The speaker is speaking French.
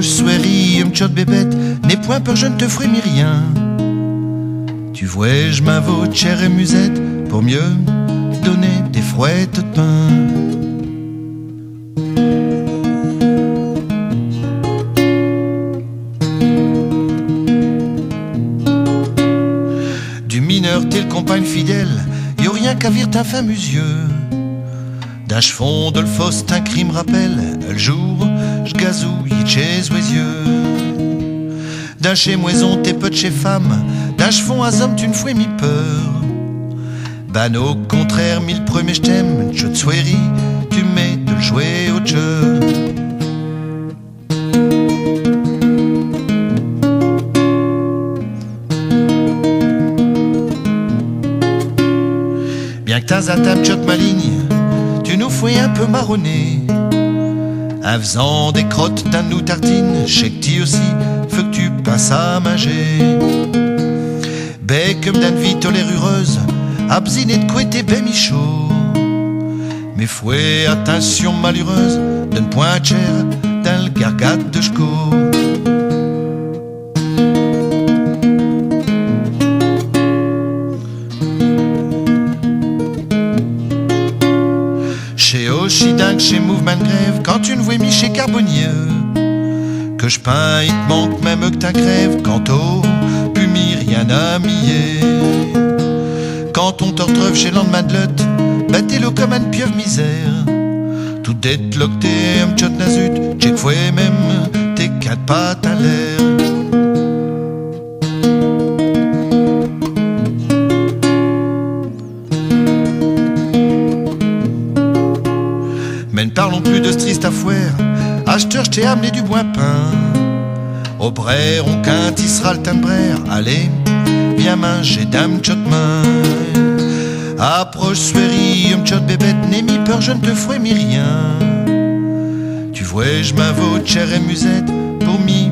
Approche soirée, m'tchot bébête, n'aie point peur, je ne te ferai mi rien. Tu vois, je m'invote, chère et musette, pour mieux donner des fouettes de pain. Du mineur, t'es le compagne fidèle, y a rien qu'à vire ta femme usieux. D'un chevon de le fosse, un crime rappelle, le jour, j'gazouille chez les yeux. D'un chez moison, t'es peu de chez femme, d'un chevon à homme, tu ne fouais mi peur. Ben au contraire, mille premiers j't'aime, je te souhaitais, tu mets de le jouer au jeu. Bien que t'as à table, j'te maligne, tu nous fouais un peu marronner. En faisant des crottes d'un nous tartine, j'sais que t'y aussi, faut que tu passes à manger. Comme d'un vie tolérureuse, absiné de quoi t'es ben michaud. Mais fouet, attention malheureuse, d'un point cher, d'un le gargade de j'co. Chez Oshidingue, chez Mouvement de Grève, quand tu ne vois mis chez Carbonieux, que je peins, il te manque même que ta crève, quant au pumi, rien à mier. Quand on te retrouve chez Landman de Lot, battez-le comme une pieuvre misère. Tout détloqué, un tchot nazut, j'ai que fouet même tes quatre pattes à l'air. Mais ne parlons plus de ce triste affaire, acheteur, je t'ai amené du bois peint. Au brère, on quintissera le teint de brère. Allez, viens manger dame tchot main. Approche soirée, tchot bébête, n'aie mi peur, je ne te ferai mi rien. Tu vois, je m'invote, chère et musette, pour mi